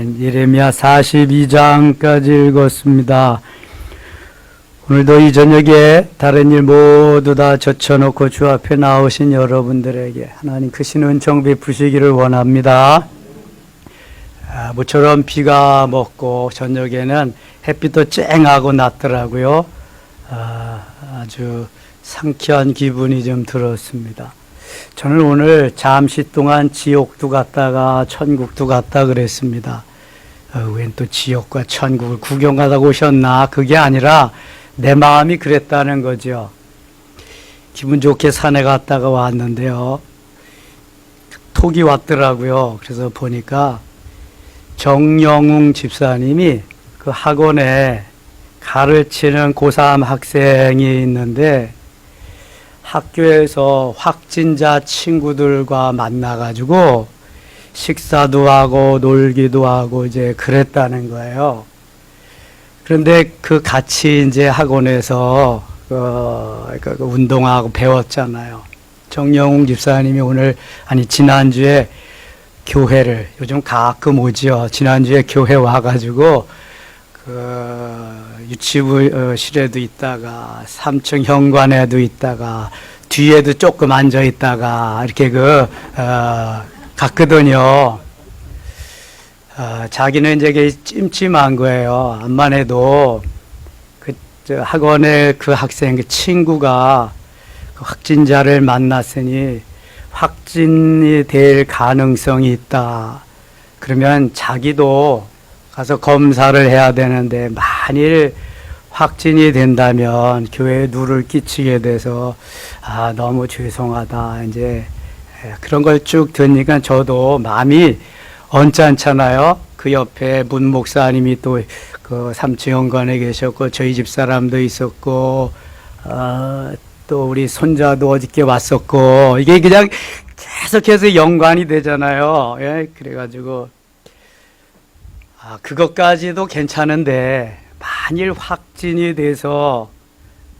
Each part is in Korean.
예레미야 42장까지 읽었습니다. 오늘도 이 저녁에 다른 일 모두 다 젖혀놓고 주 앞에 나오신 여러분들에게 하나님 크신 은총 베푸시기를 원합니다. 모처럼 비가 먹고 저녁에는 햇빛도 쨍하고 났더라고요. 아주 상쾌한 기분이 좀 들었습니다. 저는 오늘 잠시 동안 지옥도 갔다가 천국도 갔다 그랬습니다. 웬 또 지옥과 천국을 구경하다 오셨나? 그게 아니라 내 마음이 그랬다는 거죠. 기분 좋게 산에 갔다가 왔는데요. 톡이 왔더라고요. 그래서 보니까 정영웅 집사님이 그 학원에 가르치는 고3 학생이 있는데 학교에서 확진자 친구들과 만나가지고 식사도 하고 놀기도 하고 이제 그랬다는 거예요. 그런데 그 같이 이제 학원에서 운동하고 배웠잖아요. 정영웅 집사님이 지난주에 교회를 요즘 가끔 오죠. 지난주에 교회 와가지고 유치부실에도 있다가 3층 현관에도 있다가 뒤에도 조금 앉아 있다가 이렇게 갔거든요. 자기는 이제 찜찜한 거예요. 암만 해도 학원의 그 학생, 그 친구가 그 확진자를 만났으니 확진이 될 가능성이 있다. 그러면 자기도 가서 검사를 해야 되는데 만일 확진이 된다면 교회에 누를 끼치게 돼서 너무 죄송하다. 이제 그런 걸 쭉 듣니까 저도 마음이 언짢잖아요. 그 옆에 문 목사님이 또 그 삼층현관에 계셨고 저희 집 사람도 있었고 또 우리 손자도 어저께 왔었고 이게 그냥 계속해서 연관이 되잖아요. 예? 그래가지고 그것까지도 괜찮은데 만일 확진이 돼서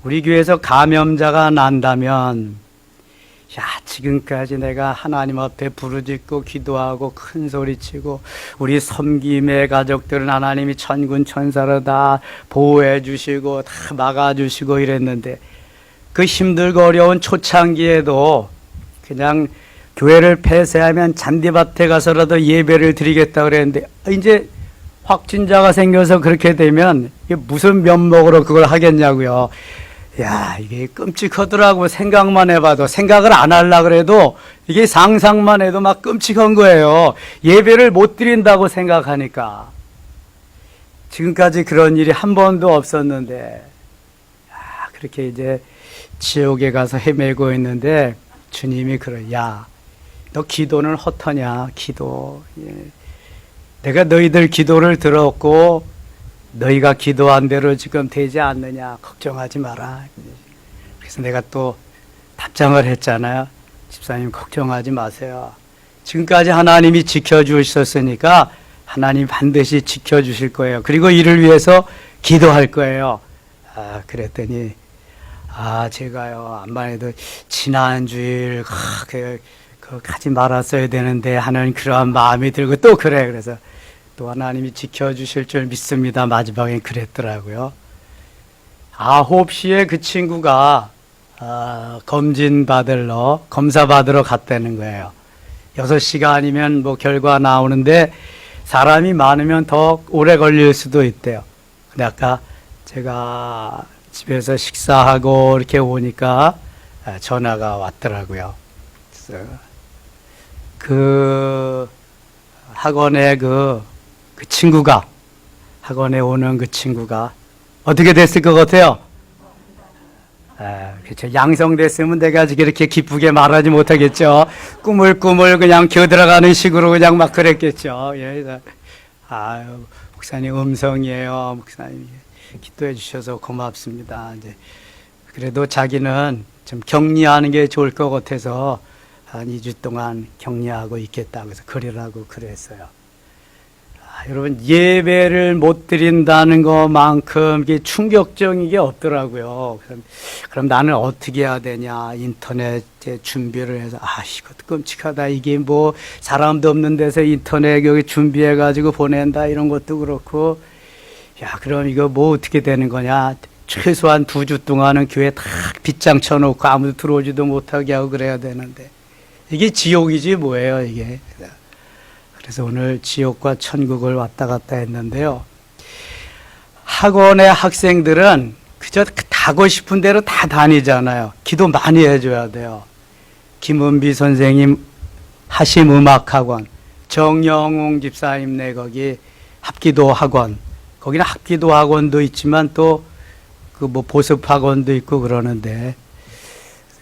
우리 교회에서 감염자가 난다면 지금까지 내가 하나님 앞에 부르짖고 기도하고 큰 소리치고 우리 섬김의 가족들은 하나님이 천군 천사로 다 보호해 주시고 다 막아 주시고 이랬는데 그 힘들고 어려운 초창기에도 그냥 교회를 폐쇄하면 잔디밭에 가서라도 예배를 드리겠다 그랬는데 이제 확진자가 생겨서 그렇게 되면 이게 무슨 면목으로 그걸 하겠냐고요. 이게 끔찍하더라고. 생각만 해봐도. 생각을 안 하려고 그래도 이게 상상만 해도 막 끔찍한 거예요. 예배를 못 드린다고 생각하니까. 지금까지 그런 일이 한 번도 없었는데 그렇게 이제 지옥에 가서 헤매고 있는데 주님이 너 기도는 헛하냐? 기도. 내가 너희들 기도를 들었고 너희가 기도한 대로 지금 되지 않느냐. 걱정하지 마라. 그래서 내가 또 답장을 했잖아요. 집사님 걱정하지 마세요. 지금까지 하나님이 지켜주셨으니까 하나님 반드시 지켜주실 거예요. 그리고 이를 위해서 기도할 거예요. 그랬더니 제가요 암만 해도 지난주일 가지 말았어야 되는데 하는 그러한 마음이 들고 또 그래. 그래서 또 하나님이 지켜주실 줄 믿습니다. 마지막에 그랬더라고요. 9시에 그 친구가 검사 받으러 갔다는 거예요. 6시가 아니면 결과 나오는데 사람이 많으면 더 오래 걸릴 수도 있대요. 근데 아까 제가 집에서 식사하고 이렇게 오니까 전화가 왔더라고요. 그래서 그 학원에 그 친구가 학원에 오는 그 친구가 어떻게 됐을 것 같아요? 그렇죠. 양성됐으면 내가 이렇게 기쁘게 말하지 못하겠죠. 꾸물꾸물 그냥 겨들어가는 식으로 그냥 막 그랬겠죠. 목사님 음성이에요. 목사님 기도해 주셔서 고맙습니다. 이제 그래도 자기는 좀 격리하는 게 좋을 것 같아서 한 2주 동안 격리하고 있겠다. 그래서 그러라고 그랬어요. 여러분, 예배를 못 드린다는 것만큼 이게 충격적인 게 없더라고요. 그럼 나는 어떻게 해야 되냐. 인터넷에 준비를 해서, 이것도 끔찍하다. 이게 뭐, 사람도 없는 데서 인터넷 여기 준비해가지고 보낸다. 이런 것도 그렇고, 그럼 이거 뭐 어떻게 되는 거냐. 최소한 2주 동안은 교회 다 빗장 쳐놓고 아무도 들어오지도 못하게 하고 그래야 되는데, 이게 지옥이지 뭐예요, 이게. 그래서 오늘 지옥과 천국을 왔다 갔다 했는데요. 학원의 학생들은 그저 가고 싶은 대로 다 다니잖아요. 기도 많이 해줘야 돼요. 김은비 선생님 하심 음악학원, 정영웅 집사님네 거기 합기도 학원, 거기는 합기도 학원도 있지만 또 그 뭐 보습 학원도 있고 그러는데,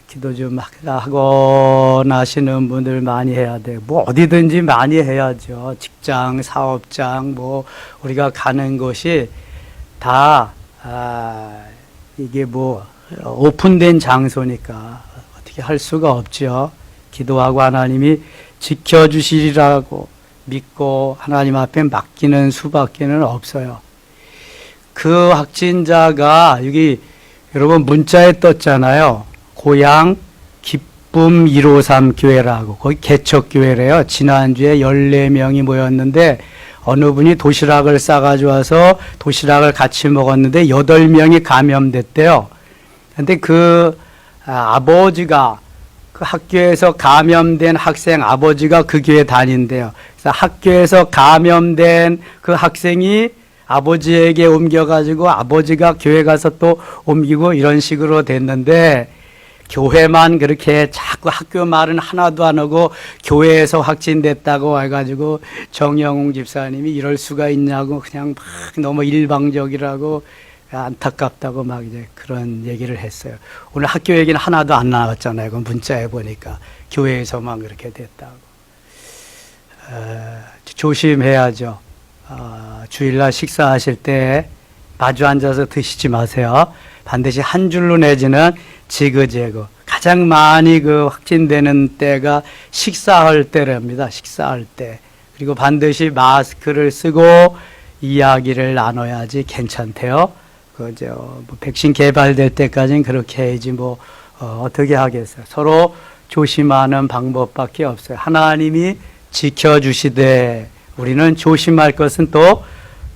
기도 좀 학원 하시는 분들 많이 해야 돼요. 뭐 어디든지 많이 해야죠. 직장, 사업장, 뭐 우리가 가는 곳이 다 이게 뭐 오픈된 장소니까 어떻게 할 수가 없죠. 기도하고 하나님이 지켜주시리라고 믿고 하나님 앞에 맡기는 수밖에는 없어요. 그 확진자가 여기 여러분 문자에 떴잖아요. 고향 기쁨 153 교회라고, 거기 개척교회래요. 지난주에 14명이 모였는데 어느 분이 도시락을 싸가지고 와서 도시락을 같이 먹었는데 8명이 감염됐대요. 근데 그 아버지가, 그 학교에서 감염된 학생 아버지가 그 교회 다닌대요. 그래서 학교에서 감염된 그 학생이 아버지에게 옮겨가지고 아버지가 교회 가서 또 옮기고 이런 식으로 됐는데, 교회만 그렇게 자꾸 학교 말은 하나도 안 하고 교회에서 확진됐다고 해가지고 정영웅 집사님이 이럴 수가 있냐고 그냥 막 너무 일방적이라고 안타깝다고 막 이제 그런 얘기를 했어요. 오늘 학교 얘기는 하나도 안 나왔잖아요. 그 문자에 보니까 교회에서만 그렇게 됐다고. 조심해야죠. 주일날 식사하실 때 마주 앉아서 드시지 마세요. 반드시 한 줄로 내지는 지그재그. 가장 많이 그 확진되는 때가 식사할 때랍니다. 식사할 때. 그리고 반드시 마스크를 쓰고 이야기를 나눠야지 괜찮대요. 뭐 백신 개발될 때까지는 그렇게 해야지 뭐 어떻게 하겠어요. 서로 조심하는 방법밖에 없어요. 하나님이 지켜주시되 우리는 조심할 것은 또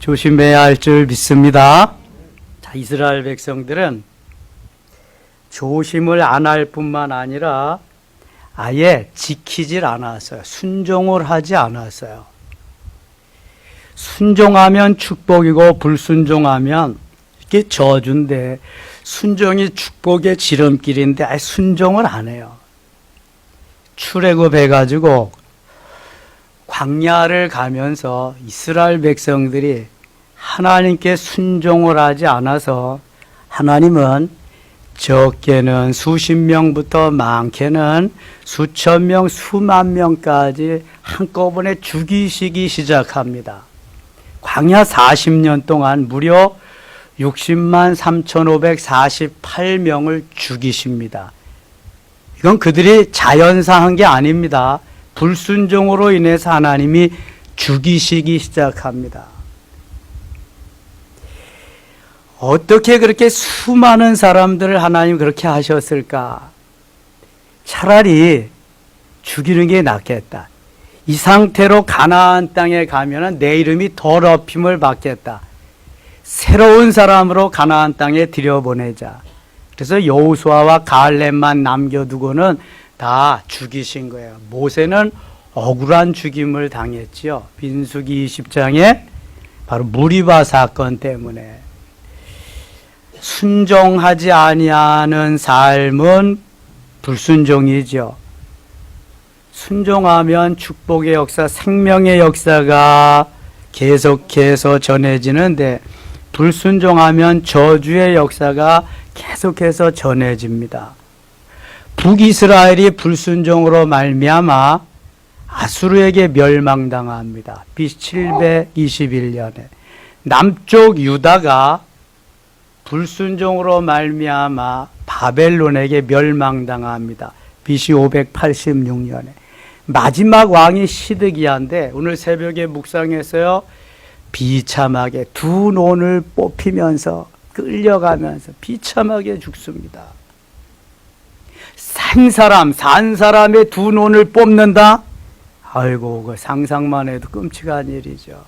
조심해야 할 줄 믿습니다. 자, 이스라엘 백성들은 조심을 안 할 뿐만 아니라 아예 지키질 않았어요. 순종을 하지 않았어요. 순종하면 축복이고 불순종하면 이게 저주인데, 순종이 축복의 지름길인데 아예 순종을 안 해요. 출애굽해가지고 광야를 가면서 이스라엘 백성들이 하나님께 순종을 하지 않아서 하나님은 적게는 수십 명부터 많게는 수천 명, 수만 명까지 한꺼번에 죽이시기 시작합니다. 광야 40년 동안 무려 60만 3,548명을 죽이십니다. 이건 그들이 자연사한 게 아닙니다. 불순종으로 인해서 하나님이 죽이시기 시작합니다. 어떻게 그렇게 수많은 사람들을 하나님 그렇게 하셨을까? 차라리 죽이는 게 낫겠다. 이 상태로 가나안 땅에 가면은 내 이름이 더럽힘을 받겠다. 새로운 사람으로 가나안 땅에 들여보내자. 그래서 여호수아와 갈렙만 남겨두고는 다 죽이신 거예요. 모세는 억울한 죽임을 당했지요. 민수기 20장에 바로 무리바 사건 때문에. 순종하지 아니하는 삶은 불순종이죠. 순종하면 축복의 역사, 생명의 역사가 계속해서 전해지는데, 불순종하면 저주의 역사가 계속해서 전해집니다. 북이스라엘이 불순종으로 말미암아 아수르에게 멸망당합니다. BC 721년에. 남쪽 유다가 불순종으로 말미암아 바벨론에게 멸망당합니다. BC 586년에. 마지막 왕이 시드기야인데 오늘 새벽에 묵상했어요. 비참하게 두 논을 뽑히면서 끌려가면서 비참하게 죽습니다. 산 사람의 두 논을 뽑는다? 아이고, 그 상상만 해도 끔찍한 일이죠.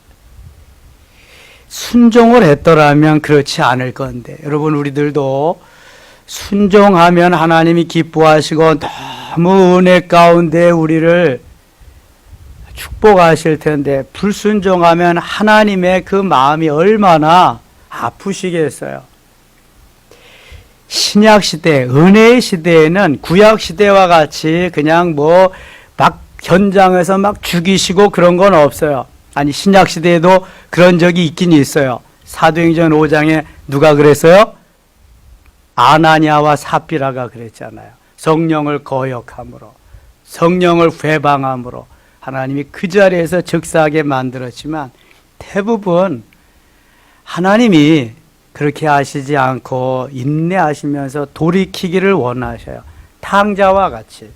순종을 했더라면 그렇지 않을 건데, 여러분, 우리들도 순종하면 하나님이 기뻐하시고 너무 은혜 가운데 우리를 축복하실 텐데, 불순종하면 하나님의 그 마음이 얼마나 아프시겠어요. 신약 시대, 은혜의 시대에는 구약 시대와 같이 그냥 막 현장에서 막 죽이시고 그런 건 없어요. 아니, 신약 시대에도 그런 적이 있긴 있어요. 사도행전 5장에 누가 그랬어요? 아나니아와 삽비라가 그랬잖아요. 성령을 거역함으로, 성령을 회방함으로 하나님이 그 자리에서 즉사하게 만들었지만, 대부분 하나님이 그렇게 하시지 않고 인내하시면서 돌이키기를 원하셔요. 탕자와 같이.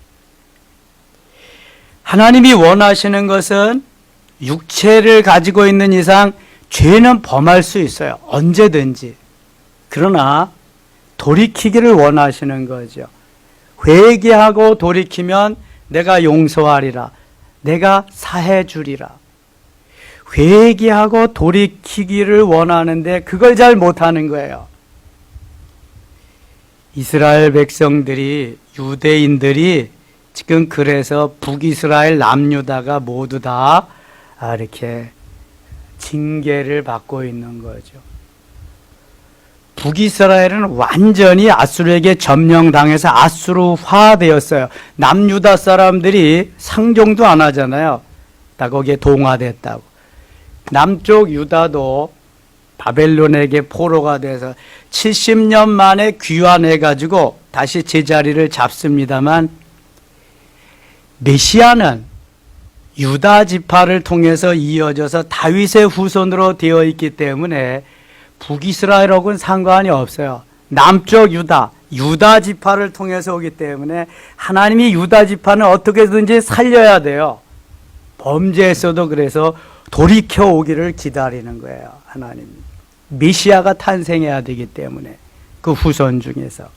하나님이 원하시는 것은 육체를 가지고 있는 이상 죄는 범할 수 있어요. 언제든지. 그러나 돌이키기를 원하시는 거죠. 회개하고 돌이키면 내가 용서하리라. 내가 사해 주리라. 회개하고 돌이키기를 원하는데 그걸 잘 못하는 거예요. 이스라엘 백성들이, 유대인들이 지금 그래서 북이스라엘 남유다가 모두 다 이렇게 징계를 받고 있는 거죠. 북이스라엘은 완전히 아수르에게 점령당해서 아수르화되었어요. 남유다 사람들이 상종도 안 하잖아요. 다 거기에 동화됐다고. 남쪽 유다도 바벨론에게 포로가 돼서 70년 만에 귀환해가지고 다시 제자리를 잡습니다만, 메시아는 유다 지파를 통해서 이어져서 다윗의 후손으로 되어 있기 때문에 북이스라엘하고는 상관이 없어요. 남쪽 유다 지파를 통해서 오기 때문에 하나님이 유다 지파는 어떻게든지 살려야 돼요. 범죄했어도 그래서 돌이켜 오기를 기다리는 거예요. 하나님. 메시아가 탄생해야 되기 때문에 그 후손 중에서.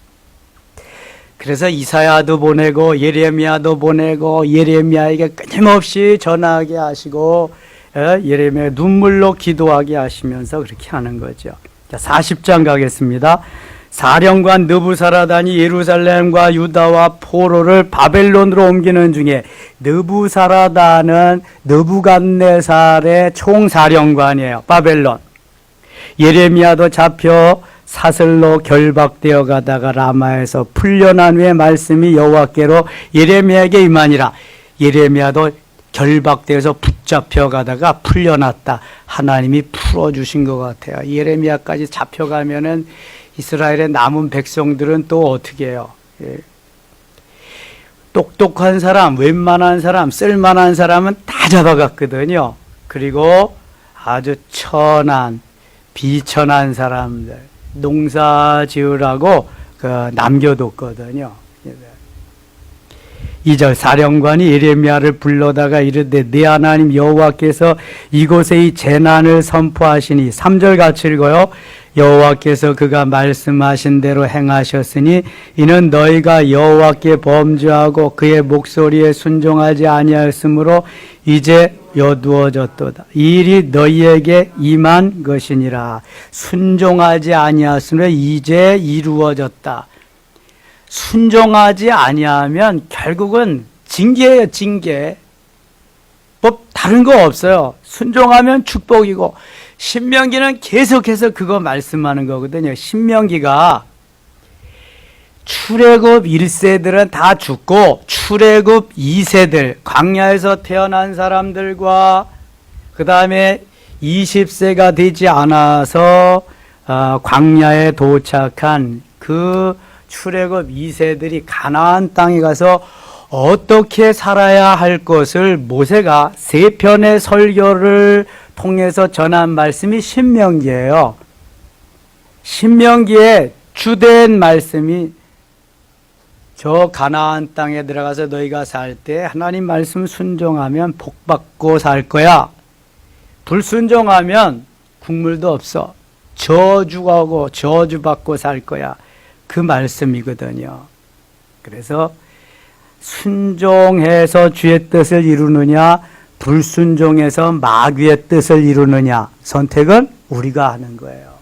그래서 이사야도 보내고 예레미야도 보내고 예레미야에게 끊임없이 전하게 하시고 예레미야 눈물로 기도하게 하시면서 그렇게 하는 거죠. 자, 40장 가겠습니다. 사령관 느부사라단이 예루살렘과 유다와 포로를 바벨론으로 옮기는 중에, 느부사라단은 느부갓네살의 총사령관이에요. 바벨론. 예레미야도 잡혀 사슬로 결박되어 가다가 라마에서 풀려난 후에 말씀이 여호와께로 예레미야에게 임하니라. 예레미야도 결박되어서 붙잡혀 가다가 풀려났다. 하나님이 풀어주신 것 같아요. 예레미야까지 잡혀가면은 이스라엘의 남은 백성들은 또 어떻게 해요? 예. 똑똑한 사람, 웬만한 사람, 쓸만한 사람은 다 잡아갔거든요. 그리고 아주 천한, 비천한 사람들, 농사 지으라고 남겨뒀거든요. 2절, 사령관이 예레미야를 불러다가 이르되 내 하나님 여호와께서 이곳에 이 재난을 선포하시니, 3절 같이 읽어요. 여호와께서 그가 말씀하신 대로 행하셨으니 이는 너희가 여호와께 범죄하고 그의 목소리에 순종하지 아니하였으므로 이제 여두어졌도다. 이 일이 너희에게 임한 것이니라. 순종하지 아니하였으므로 이제 이루어졌다. 순종하지 아니하면 결국은 징계예요, 징계. 다른 거 없어요. 순종하면 축복이고, 신명기는 계속해서 그거 말씀하는 거거든요. 신명기가 출애굽 1세들은 다 죽고 출애굽 2세들, 광야에서 태어난 사람들과 그 다음에 20세가 되지 않아서 광야에 도착한 그 출애굽 2세들이 가나안 땅에 가서 어떻게 살아야 할 것을 모세가 3편의 설교를 통해서 전한 말씀이 신명기예요. 신명기의 주된 말씀이 저 가나안 땅에 들어가서 너희가 살 때 하나님 말씀 순종하면 복받고 살 거야. 불순종하면 국물도 없어. 저주하고 저주받고 살 거야. 그 말씀이거든요. 그래서 순종해서 주의 뜻을 이루느냐, 불순종해서 마귀의 뜻을 이루느냐, 선택은 우리가 하는 거예요.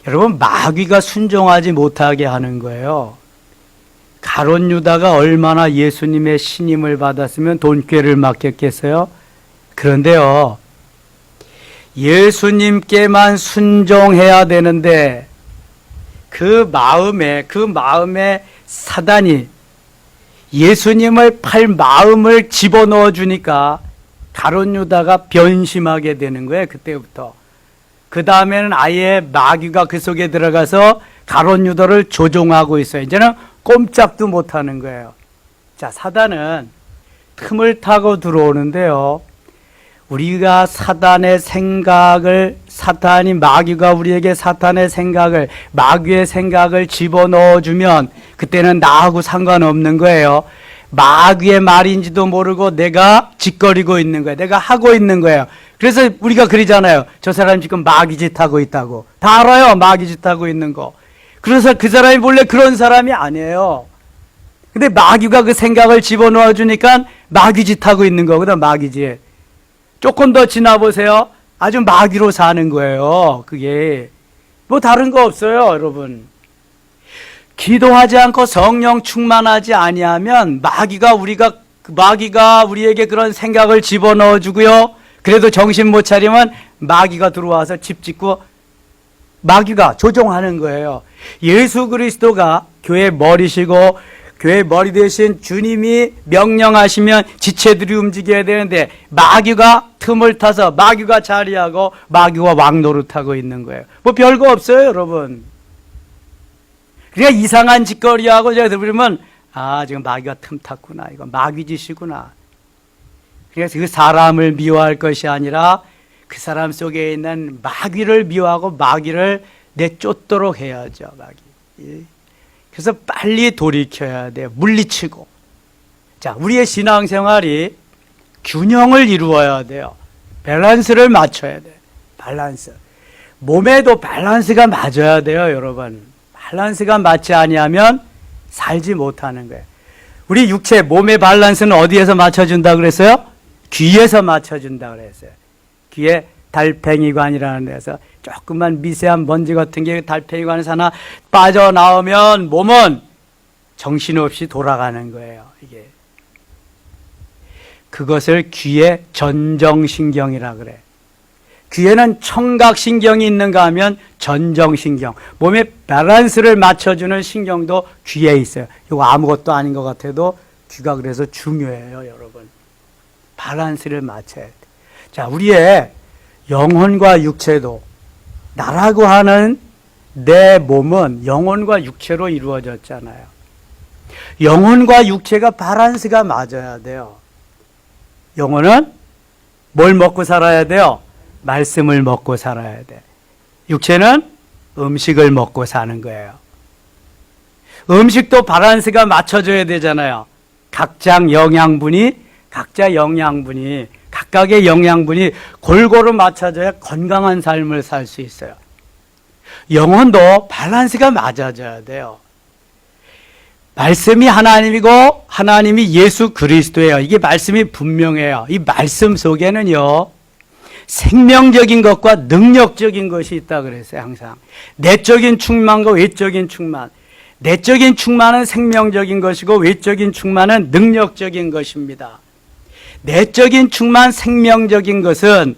여러분, 마귀가 순종하지 못하게 하는 거예요. 가룟 유다가 얼마나 예수님의 신임을 받았으면 돈꾀를 맡겼겠어요? 그런데요, 예수님께만 순종해야 되는데 그 마음에 사단이 예수님을 팔 마음을 집어넣어 주니까 가룟 유다가 변심하게 되는 거예요. 그때부터. 그 다음에는 아예 마귀가 그 속에 들어가서 가룟 유다를 조종하고 있어요. 이제는 꼼짝도 못하는 거예요. 자, 사단은 틈을 타고 들어오는데요, 우리가 사단의 생각을, 마귀가 우리에게 사탄의 생각을, 마귀의 생각을 집어넣어주면 그때는 나하고 상관없는 거예요. 마귀의 말인지도 모르고 내가 짓거리고 있는 거예요. 내가 하고 있는 거예요. 그래서 우리가 그러잖아요. 저 사람 지금 마귀짓 하고 있다고. 다 알아요. 마귀짓 하고 있는 거. 그래서 그 사람이 원래 그런 사람이 아니에요. 근데 마귀가 그 생각을 집어넣어 주니까 마귀짓 하고 있는 거거든. 마귀짓. 조금 더 지나보세요. 아주 마귀로 사는 거예요. 그게 뭐 다른 거 없어요, 여러분. 기도하지 않고 성령 충만하지 아니하면 마귀가 우리에게 그런 생각을 집어넣어 주고요, 그래도 정신 못 차리면 마귀가 들어와서 집 짓고 마귀가 조종하는 거예요. 예수 그리스도가 교회 머리시고 교회 머리 대신 주님이 명령하시면 지체들이 움직여야 되는데 마귀가 틈을 타서 마귀가 자리하고 마귀가 왕노릇하고 있는 거예요. 뭐 별거 없어요, 여러분. 그러니까 이상한 짓거리하고 제가 들으면 지금 마귀가 틈 탔구나. 이거 마귀짓이구나. 그래서 그 사람을 미워할 것이 아니라 그 사람 속에 있는 마귀를 미워하고 마귀를 내쫓도록 해야죠. 마귀. 그래서 빨리 돌이켜야 돼요. 물리치고. 자, 우리의 신앙생활이 균형을 이루어야 돼요. 밸런스를 맞춰야 돼요. 밸런스. 몸에도 밸런스가 맞아야 돼요, 여러분. 밸런스가 맞지 아니하면 살지 못하는 거예요. 우리 육체, 몸의 밸런스는 어디에서 맞춰준다 그랬어요? 귀에서 맞춰준다 그랬어요. 귀에 달팽이관이라는 데서 조금만 미세한 먼지 같은 게 달팽이관에서 하나 빠져나오면 몸은 정신없이 돌아가는 거예요. 이게. 그것을 귀의 전정신경이라 그래. 귀에는 청각신경이 있는가 하면 전정신경, 몸의 밸런스를 맞춰주는 신경도 귀에 있어요. 이거 아무것도 아닌 것 같아도 귀가 그래서 중요해요, 여러분. 밸런스를 맞춰야 돼. 자, 우리의 영혼과 육체도, 나라고 하는 내 몸은 영혼과 육체로 이루어졌잖아요. 영혼과 육체가 밸런스가 맞아야 돼요. 영혼은 뭘 먹고 살아야 돼요? 말씀을 먹고 살아야 돼. 육체는 음식을 먹고 사는 거예요. 음식도 밸런스가 맞춰져야 되잖아요. 각자 영양분이 각각의 영양분이 골고루 맞춰져야 건강한 삶을 살 수 있어요. 영혼도 밸런스가 맞아져야 돼요. 말씀이 하나님이고 하나님이 예수 그리스도예요. 이게 말씀이 분명해요. 이 말씀 속에는요, 생명적인 것과 능력적인 것이 있다 그랬어요. 항상 내적인 충만과 외적인 충만. 내적인 충만은 생명적인 것이고 외적인 충만은 능력적인 것입니다. 내적인 충만, 생명적인 것은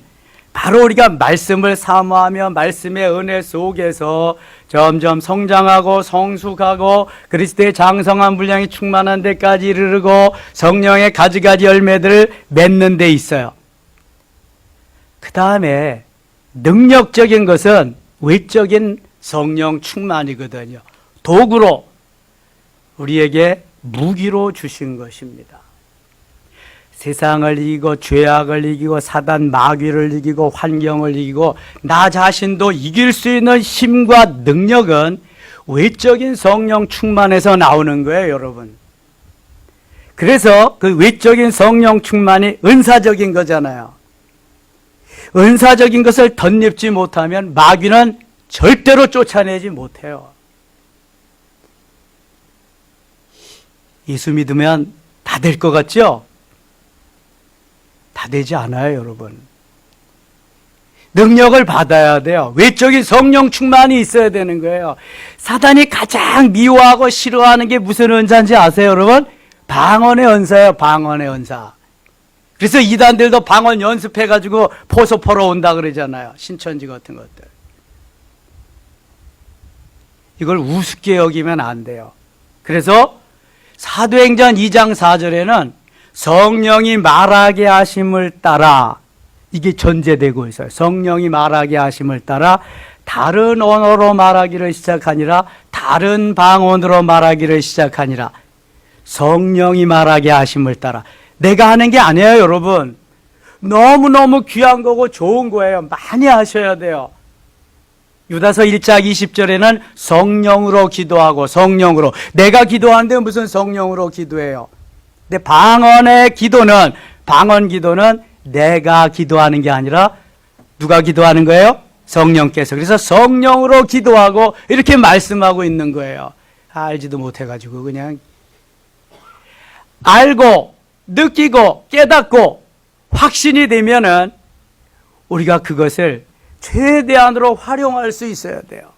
바로 우리가 말씀을 사모하며 말씀의 은혜 속에서 점점 성장하고 성숙하고 그리스도의 장성한 분량이 충만한 데까지 이르르고 성령의 가지가지 열매들을 맺는 데 있어요. 그 다음에 능력적인 것은 외적인 성령 충만이거든요. 도구로 우리에게 무기로 주신 것입니다. 세상을 이기고 죄악을 이기고 사단 마귀를 이기고 환경을 이기고 나 자신도 이길 수 있는 힘과 능력은 외적인 성령 충만에서 나오는 거예요, 여러분. 그래서 그 외적인 성령 충만이 은사적인 거잖아요. 은사적인 것을 덧입지 못하면 마귀는 절대로 쫓아내지 못해요. 예수 믿으면 다 될 것 같죠? 다 되지 않아요, 여러분. 능력을 받아야 돼요. 외적인 성령 충만이 있어야 되는 거예요. 사단이 가장 미워하고 싫어하는 게 무슨 은사인지 아세요, 여러분? 방언의 은사예요, 방언의 은사. 그래서 이단들도 방언 연습해가지고 포소 퍼러 온다 그러잖아요. 신천지 같은 것들. 이걸 우습게 여기면 안 돼요. 그래서 사도행전 2장 4절에는 성령이 말하게 하심을 따라, 이게 전제되고 있어요. 성령이 말하게 하심을 따라 다른 언어로 말하기를 시작하니라, 다른 방언으로 말하기를 시작하니라. 성령이 말하게 하심을 따라. 내가 하는 게 아니에요, 여러분. 너무너무 귀한 거고 좋은 거예요. 많이 하셔야 돼요. 유다서 1장 20절에는 성령으로 기도하고, 성령으로. 내가 기도하는데 무슨 성령으로 기도해요? 근데 방언 기도는 내가 기도하는 게 아니라 누가 기도하는 거예요? 성령께서. 그래서 성령으로 기도하고 이렇게 말씀하고 있는 거예요. 알지도 못해가지고 그냥 알고 느끼고 깨닫고 확신이 되면은 우리가 그것을 최대한으로 활용할 수 있어야 돼요.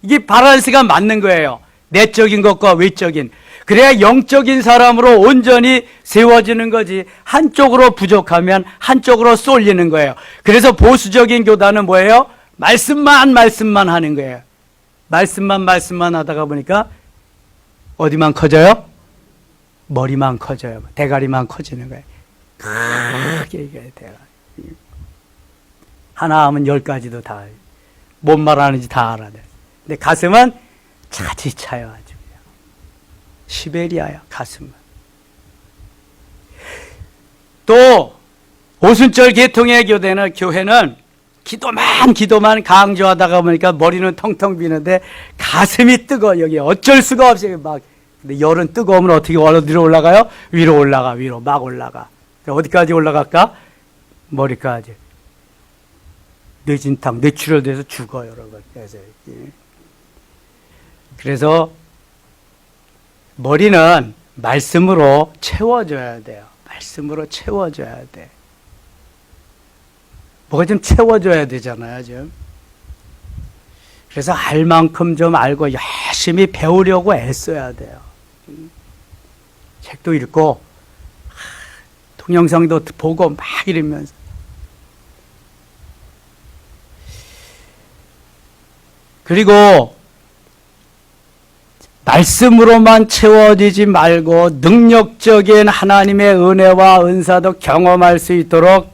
이게 밸런스가 맞는 거예요. 내적인 것과 외적인. 그래야 영적인 사람으로 온전히 세워지는 거지, 한쪽으로 부족하면 한쪽으로 쏠리는 거예요. 그래서 보수적인 교단은 뭐예요? 말씀만 하는 거예요. 말씀만 하다가 보니까 어디만 커져요? 머리만 커져요. 대가리만 커지는 거예요. 크게 얘기해야 돼요. 하나 하면 10가지도 다, 뭔 말하는지 다 알아야 돼요. 근데 가슴은 차지차요. 아주 그냥 시베리아야, 가슴은. 또 오순절 계통의 교회는 기도만 강조하다가 보니까 머리는 텅텅 비는데 가슴이 뜨거워. 여기 어쩔 수가 없이 막. 근데 열은 뜨거우면 어떻게 어디로 올라가요? 위로 막 올라가. 어디까지 올라갈까? 머리까지. 뇌진탕, 뇌출혈돼서 죽어요, 여러분. 그래서 머리는 말씀으로 채워줘야 돼요. 말씀으로 채워줘야 돼. 뭐가 좀 채워줘야 되잖아요, 좀. 그래서 알 만큼 좀 알고 열심히 배우려고 애써야 돼요. 책도 읽고 동영상도 보고 막 이러면서. 그리고 말씀으로만 채워지지 말고 능력적인 하나님의 은혜와 은사도 경험할 수 있도록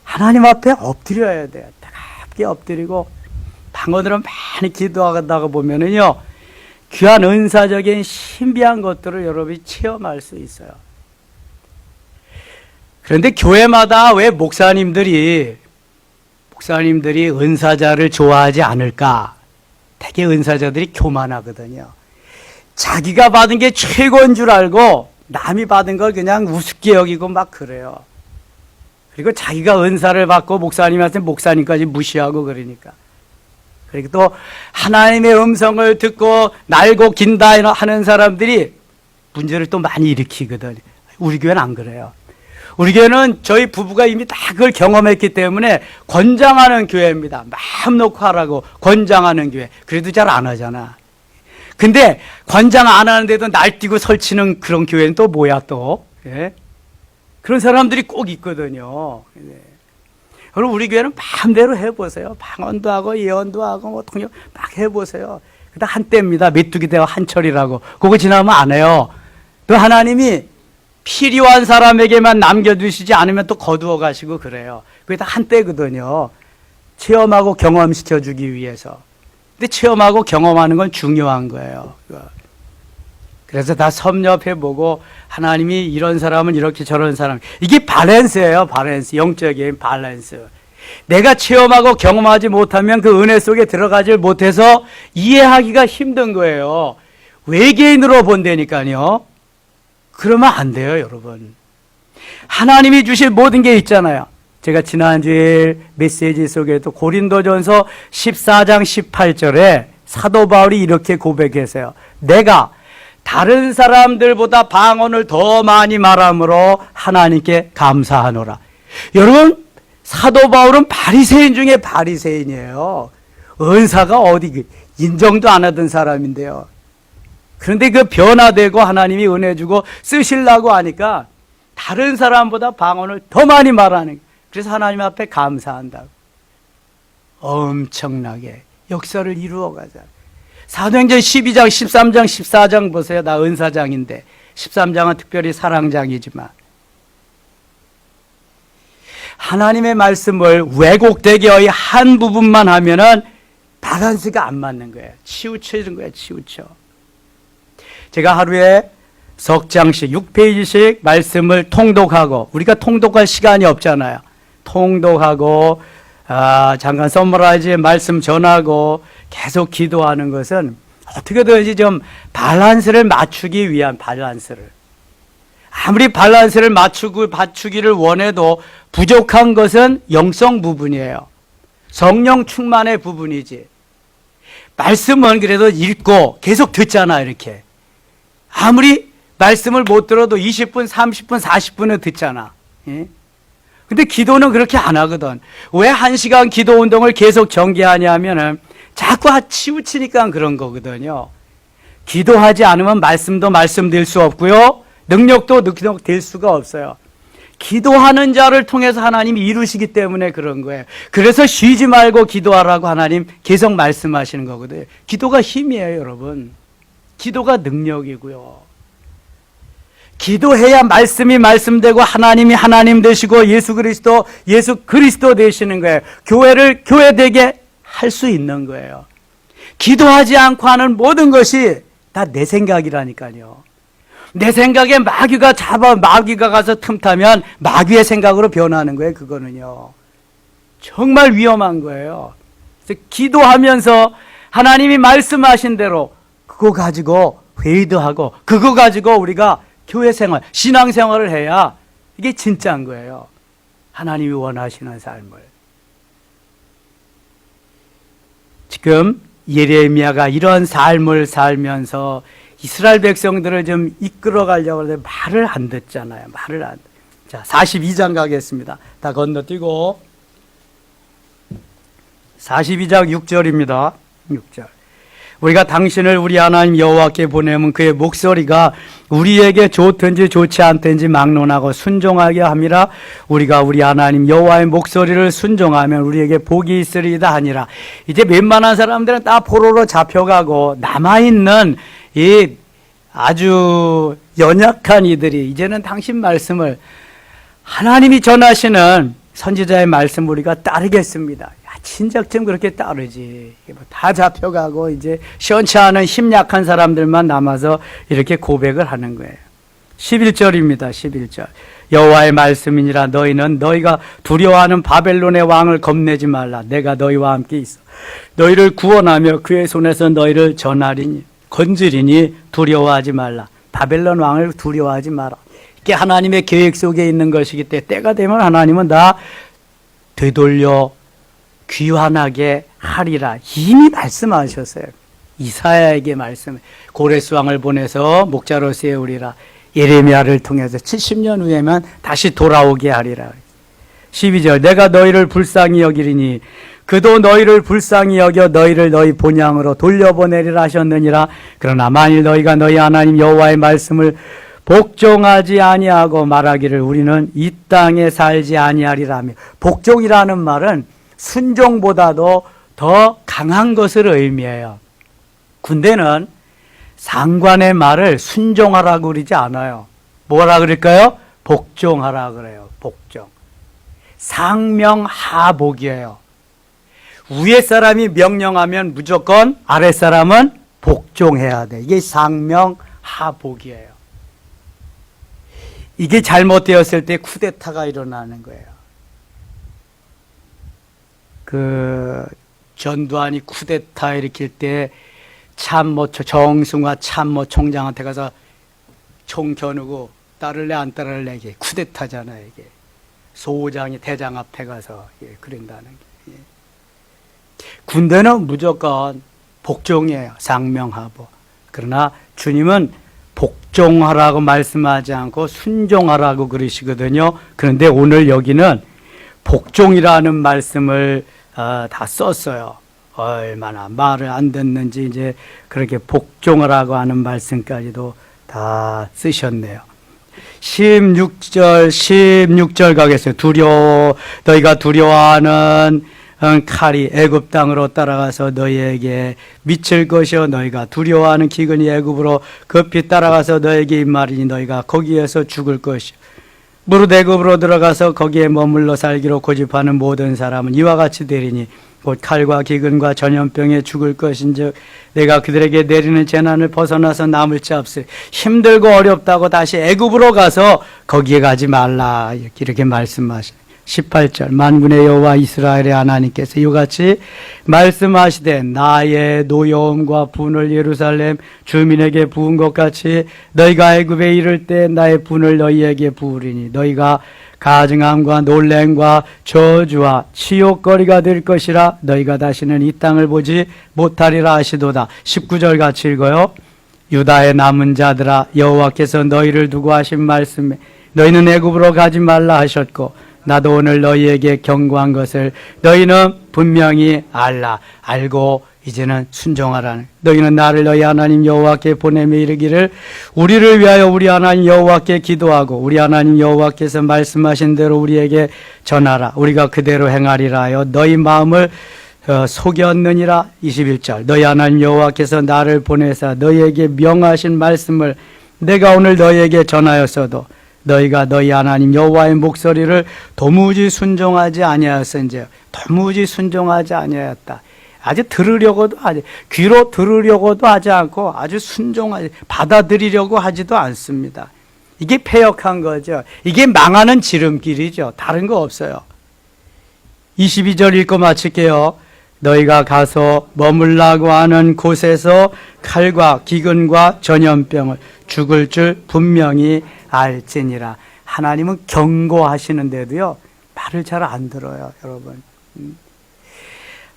하나님 앞에 엎드려야 돼요. 따갑게 엎드리고 방언으로 많이 기도하다가 보면은요, 귀한 은사적인 신비한 것들을 여러분이 체험할 수 있어요. 그런데 교회마다 왜 목사님들이 은사자를 좋아하지 않을까? 되게 은사자들이 교만하거든요. 자기가 받은 게 최고인 줄 알고 남이 받은 걸 그냥 우습게 여기고 막 그래요. 그리고 자기가 은사를 받고 목사님한테 목사님까지 무시하고 그러니까. 그리고 또 하나님의 음성을 듣고 날고 긴다 하는 사람들이 문제를 또 많이 일으키거든. 우리 교회는 안 그래요. 우리 교회는 저희 부부가 이미 다 그걸 경험했기 때문에 권장하는 교회입니다. 마음 놓고 하라고 권장하는 교회. 그래도 잘 안 하잖아. 근데 권장 안 하는데도 날뛰고 설치는 그런 교회는 또 뭐야 또. 예? 그런 사람들이 꼭 있거든요. 그럼 우리 교회는 마음대로 해보세요. 방언도 하고 예언도 하고 뭐 통역 막 해보세요. 그다 한때입니다. 메뚜기 대와 한철이라고. 그거 지나면 안 해요. 또 하나님이 필요한 사람에게만 남겨두시지 않으면 또 거두어 가시고 그래요. 그게 다 한때거든요. 체험하고 경험시켜주기 위해서. 근데 체험하고 경험하는 건 중요한 거예요. 그래서 다 섭렵해보고 하나님이 이런 사람은 이렇게 저런 사람. 이게 밸런스예요. 밸런스. 영적인 밸런스. 내가 체험하고 경험하지 못하면 그 은혜 속에 들어가지 못해서 이해하기가 힘든 거예요. 외계인으로 본다니까요. 그러면 안 돼요, 여러분. 하나님이 주신 모든 게 있잖아요. 제가 지난주에 메시지 속에도 고린도전서 14장 18절에 사도 바울이 이렇게 고백했어요. 내가 다른 사람들보다 방언을 더 많이 말함으로 하나님께 감사하노라. 여러분, 사도 바울은 바리새인 중에 바리새인이에요. 은사가 어디 인정도 안 하던 사람인데요. 그런데 그 변화되고 하나님이 은혜 주고 쓰시려고 하니까 다른 사람보다 방언을 더 많이 말하는 거예요. 그래서 하나님 앞에 감사한다고. 엄청나게 역사를 이루어가자. 사도행전 12장, 13장, 14장 보세요. 나 은사장인데 13장은 특별히 사랑장이지만 하나님의 말씀을 왜곡되게 한 부분만 하면은 밸런스가 안 맞는 거예요. 치우쳐지는 거예요. 치우쳐. 제가 하루에 석 장씩 6페이지씩 말씀을 통독하고, 우리가 통독할 시간이 없잖아요. 통독하고 잠깐 서머라이즈 말씀 전하고 계속 기도하는 것은 어떻게든지 좀 밸런스를 맞추기 위한 밸런스를. 아무리 밸런스를 맞추기를 원해도 부족한 것은 영성 부분이에요. 성령 충만의 부분이지. 말씀은 그래도 읽고 계속 듣잖아, 이렇게. 아무리 말씀을 못 들어도 20분, 30분, 40분은 듣잖아. 예? 근데 기도는 그렇게 안 하거든. 왜 1시간 기도 운동을 계속 전개하냐 하면은 자꾸 치우치니까 그런 거거든요. 기도하지 않으면 말씀도 말씀될 수 없고요. 능력도 능력될 수가 없어요. 기도하는 자를 통해서 하나님이 이루시기 때문에 그런 거예요. 그래서 쉬지 말고 기도하라고 하나님 계속 말씀하시는 거거든요. 기도가 힘이에요, 여러분. 기도가 능력이고요. 기도해야 말씀이 말씀되고 하나님이 하나님 되시고 예수 그리스도 되시는 거예요. 교회를 교회되게 할 수 있는 거예요. 기도하지 않고 하는 모든 것이 다 내 생각이라니까요. 내 생각에 마귀가 가서 틈타면 마귀의 생각으로 변하는 거예요. 그거는요. 정말 위험한 거예요. 그래서 기도하면서 하나님이 말씀하신 대로 그거 가지고 회의도 하고 그거 가지고 우리가 교회 생활, 신앙 생활을 해야 이게 진짜인 거예요. 하나님이 원하시는 삶을. 지금 예레미야가 이런 삶을 살면서 이스라엘 백성들을 좀 이끌어 가려고 하는데 말을 안 듣잖아요. 말을 안. 자, 42장 가겠습니다. 다 건너뛰고 42장 6절입니다. 6절. 우리가 당신을 우리 하나님 여호와께 보내면 그의 목소리가 우리에게 좋든지 좋지 않든지 막론하고 순종하게 함이라. 우리가 우리 하나님 여호와의 목소리를 순종하면 우리에게 복이 있으리이다 하니라. 이제 웬만한 사람들은 다 포로로 잡혀가고 남아있는 이 아주 연약한 이들이 이제는 당신 말씀을, 하나님이 전하시는 선지자의 말씀 우리가 따르겠습니다. 진작 좀 그렇게 따르지. 다 잡혀가고 이제 시원치 않은 힘 약한 사람들만 남아서 이렇게 고백을 하는 거예요. 11절입니다. 11절. 여호와의 말씀이니라. 너희는 너희가 두려워하는 바벨론의 왕을 겁내지 말라. 내가 너희와 함께 있어 너희를 구원하며 그의 손에서 너희를 전하리니 건지리니 두려워하지 말라. 바벨론 왕을 두려워하지 마라. 이게 하나님의 계획 속에 있는 것이기 때문에 때가 되면 하나님은 다 되돌려 귀환하게 하리라. 이미 말씀하셨어요. 이사야에게 말씀. 고레스 왕을 보내서 목자로 세우리라. 예레미야를 통해서 70년 후에만 다시 돌아오게 하리라. 12절. 내가 너희를 불쌍히 여기리니 그도 너희를 불쌍히 여겨 너희를 너희 본향으로 돌려보내리라 하셨느니라. 그러나 만일 너희가 너희 하나님 여호와의 말씀을 복종하지 아니하고 말하기를 우리는 이 땅에 살지 아니하리라며. 복종이라는 말은 순종보다도 더 강한 것을 의미해요. 군대는 상관의 말을 순종하라고 그러지 않아요. 뭐라 그럴까요? 복종하라 그래요. 복종. 상명하복이에요. 위에 사람이 명령하면 무조건 아래 사람은 복종해야 돼. 이게 상명하복이에요. 이게 잘못되었을 때 쿠데타가 일어나는 거예요. 그 전두환이 쿠데타 일으킬 때 정승화 참모 총장한테 가서 총 겨누고 따를래 안 따를래, 이게 쿠데타잖아요. 이게 소장이 대장 앞에 가서 그런다는 게. 군대는 무조건 복종이에요. 상명하복. 그러나 주님은 복종하라고 말씀하지 않고 순종하라고 그러시거든요. 그런데 오늘 여기는 복종이라는 말씀을 다 썼어요. 얼마나 말을 안 듣는지 이제 그렇게 복종하라고 하는 말씀까지도 다 쓰셨네요. 16절 가겠어요. 너희가 두려워하는 칼이 애굽 땅으로 따라가서 너희에게 미칠 것이요 너희가 두려워하는 기근이 애굽으로 급히 따라가서 너희에게 임하리니 너희가 거기에서 죽을 것이요 무릇 애굽으로 들어가서 거기에 머물러 살기로 고집하는 모든 사람은 이와 같이 되리니 곧 칼과 기근과 전염병에 죽을 것인즉 내가 그들에게 내리는 재난을 벗어나서 남을 자 없으리. 힘들고 어렵다고 다시 애굽으로 가서 거기에 가지 말라 이렇게 말씀하시네. 18절 만군의 여호와 이스라엘의 하나님께서 이같이 말씀하시되 나의 노여움과 분을 예루살렘 주민에게 부은 것 같이 너희가 애굽에 이를 때 나의 분을 너희에게 부으리니 너희가 가증함과 놀램과 저주와 치욕거리가 될 것이라 너희가 다시는 이 땅을 보지 못하리라 하시도다. 19절 같이 읽어요. 유다의 남은 자들아 여호와께서 너희를 두고 하신 말씀에 너희는 애굽으로 가지 말라 하셨고 나도 오늘 너희에게 경고한 것을 너희는 분명히 알고 이제는 순종하라는. 너희는 나를 너희 하나님 여호와께 보내며 이르기를 우리를 위하여 우리 하나님 여호와께 기도하고 우리 하나님 여호와께서 말씀하신 대로 우리에게 전하라. 우리가 그대로 행하리라 하여 너희 마음을 속였느니라. 21절 너희 하나님 여호와께서 나를 보내사 너희에게 명하신 말씀을 내가 오늘 너희에게 전하였어도 너희가 너희 하나님 여호와의 목소리를 도무지 순종하지 아니하였은즉 도무지 순종하지 아니하였다. 아주 들으려고도 귀로 들으려고도 하지 않고 아주 순종하지 받아들이려고 하지도 않습니다. 이게 패역한 거죠. 이게 망하는 지름길이죠. 다른 거 없어요. 22절 읽고 마칠게요. 너희가 가서 머물라고 하는 곳에서 칼과 기근과 전염병을 죽을 줄 분명히 알지니라. 하나님은 경고하시는데도요 말을 잘 안 들어요. 여러분,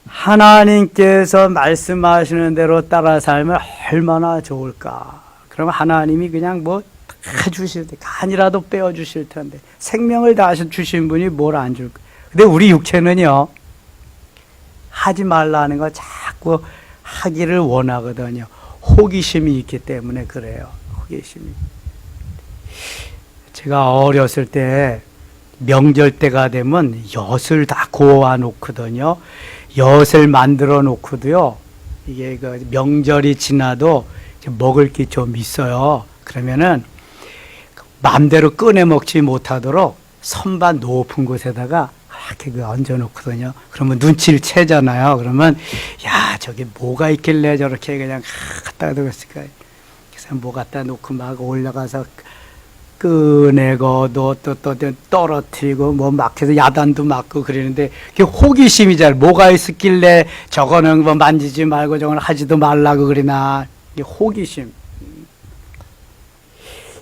하나님께서 말씀하시는 대로 따라 살면 얼마나 좋을까. 그러면 하나님이 그냥 뭐 다 주실 때 간이라도 빼어주실 텐데 생명을 다 주신 분이 뭘 안 줄까. 근데 우리 육체는요 하지 말라는 거 자꾸 하기를 원하거든요. 호기심이 있기 때문에 그래요. 호기심이. 제가 어렸을 때 명절 때가 되면 엿을 다 고아 놓거든요. 엿을 만들어 놓고도요. 이게 그 명절이 지나도 먹을 게 좀 있어요. 그러면은 마음대로 꺼내 먹지 못하도록 선반 높은 곳에다가 이렇게 얹어 놓거든요. 그러면 눈치를 채잖아요. 그러면 야 저기 뭐가 있길래 저렇게 그냥 갖다가 놓았을까. 그래서 뭐 갖다 놓고 막 올라가서 꺼내고 또 떨어뜨리고 뭐 막 해서 야단도 맞고 그러는데 그게 호기심이잖아요. 뭐가 있었길래 저거는 뭐 만지지 말고 저거는 하지도 말라고 그러나. 이게 호기심.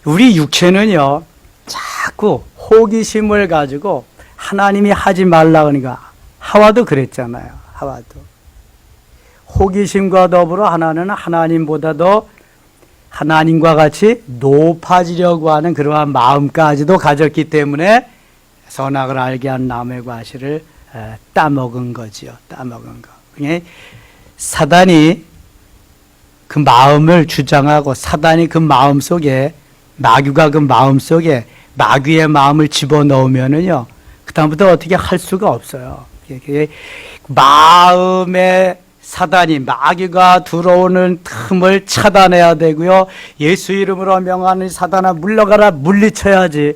우리 육체는요 자꾸 호기심을 가지고 하나님이 하지 말라 그러니까 하와도 그랬잖아요. 하와도 호기심과 더불어 하나는 하나님보다도 하나님과 같이 높아지려고 하는 그러한 마음까지도 가졌기 때문에 선악을 알게 한 나무의 과실을 따먹은 거지요. 따먹은 거. 사단이 그 마음을 주장하고 사단이 그 마음 속에 마귀가 그 마음 속에 마귀의 마음을 집어넣으면은요 그다음부터 어떻게 할 수가 없어요. 마음에 사단이 마귀가 들어오는 틈을 차단해야 되고요. 예수 이름으로 명하는 사단아 물러가라 물리쳐야지.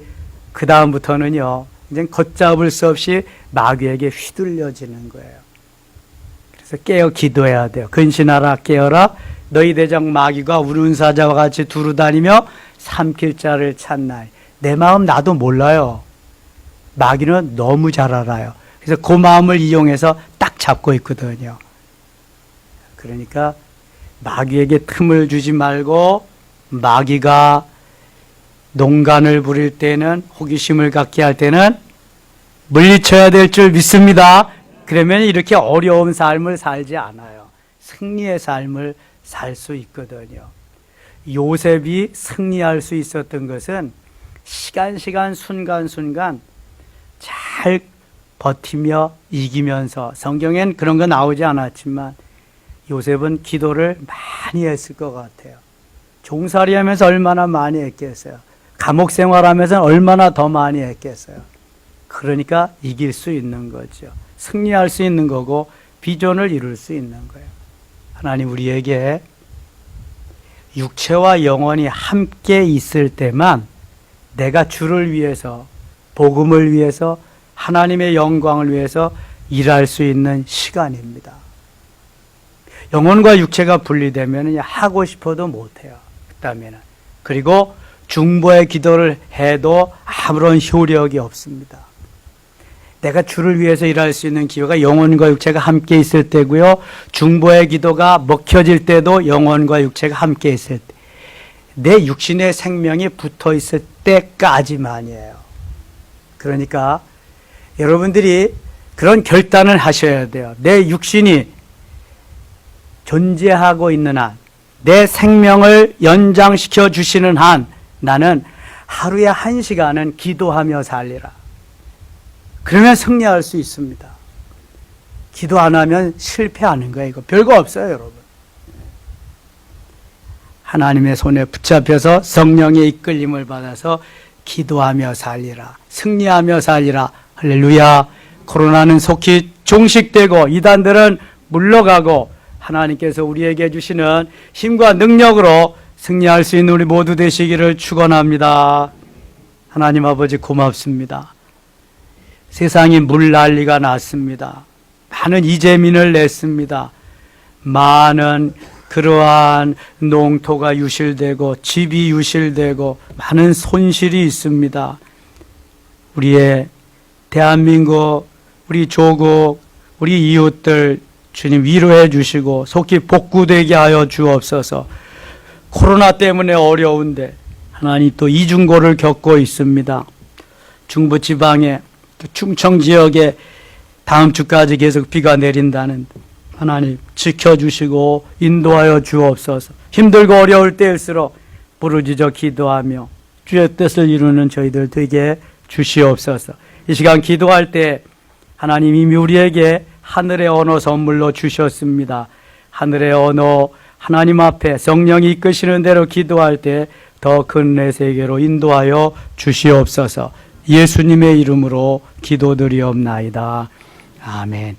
그 다음부터는요 이제 걷잡을 수 없이 마귀에게 휘둘려지는 거예요. 그래서 깨어 기도해야 돼요. 근신하라 깨어라 너희 대장 마귀가 우는 사자와 같이 두루다니며 삼킬 자를 찾나이. 내 마음 나도 몰라요. 마귀는 너무 잘 알아요. 그래서 그 마음을 이용해서 딱 잡고 있거든요. 그러니까 마귀에게 틈을 주지 말고 마귀가 농간을 부릴 때는 호기심을 갖게 할 때는 물리쳐야 될 줄 믿습니다. 그러면 이렇게 어려운 삶을 살지 않아요. 승리의 삶을 살 수 있거든요. 요셉이 승리할 수 있었던 것은 시간, 순간 잘 버티며 이기면서, 성경엔 그런 거 나오지 않았지만 요셉은 기도를 많이 했을 것 같아요. 종살이 하면서 얼마나 많이 했겠어요. 감옥 생활하면서 얼마나 더 많이 했겠어요. 그러니까 이길 수 있는 거죠. 승리할 수 있는 거고 비전을 이룰 수 있는 거예요. 하나님 우리에게 육체와 영혼이 함께 있을 때만 내가 주를 위해서, 복음을 위해서, 하나님의 영광을 위해서 일할 수 있는 시간입니다. 영혼과 육체가 분리되면 하고 싶어도 못해요. 그다음에는. 그리고 중보의 기도를 해도 아무런 효력이 없습니다. 내가 주를 위해서 일할 수 있는 기회가 영혼과 육체가 함께 있을 때고요. 중보의 기도가 먹혀질 때도 영혼과 육체가 함께 있을 때. 내 육신의 생명이 붙어 있을 때까지만이에요. 그러니까 여러분들이 그런 결단을 하셔야 돼요. 내 육신이 존재하고 있는 한, 내 생명을 연장시켜 주시는 한, 나는 하루에 1시간은 기도하며 살리라. 그러면 승리할 수 있습니다. 기도 안 하면 실패하는 거예요. 이거 별거 없어요, 여러분. 하나님의 손에 붙잡혀서 성령의 이끌림을 받아서 기도하며 살리라. 승리하며 살리라. 할렐루야. 코로나는 속히 종식되고 이단들은 물러가고 하나님께서 우리에게 주시는 힘과 능력으로 승리할 수 있는 우리 모두 되시기를 축원합니다. 하나님 아버지 고맙습니다. 세상이 물난리가 났습니다. 많은 이재민을 냈습니다. 많은 그러한 농토가 유실되고 집이 유실되고 많은 손실이 있습니다. 우리의 대한민국, 우리 조국, 우리 이웃들 주님 위로해 주시고 속히 복구되게 하여 주옵소서. 코로나 때문에 어려운데 하나님 또 이중고를 겪고 있습니다. 중부지방에 또 충청 지역에 다음 주까지 계속 비가 내린다는 하나님 지켜주시고 인도하여 주옵소서. 힘들고 어려울 때일수록 부르짖어 기도하며 주의 뜻을 이루는 저희들 되게 주시옵소서. 이 시간 기도할 때 하나님 이미 우리에게 하늘의 언어 선물로 주셨습니다. 하늘의 언어 하나님 앞에 성령이 이끄시는 대로 기도할 때 더 큰 내 세계로 인도하여 주시옵소서. 예수님의 이름으로 기도드리옵나이다. 아멘.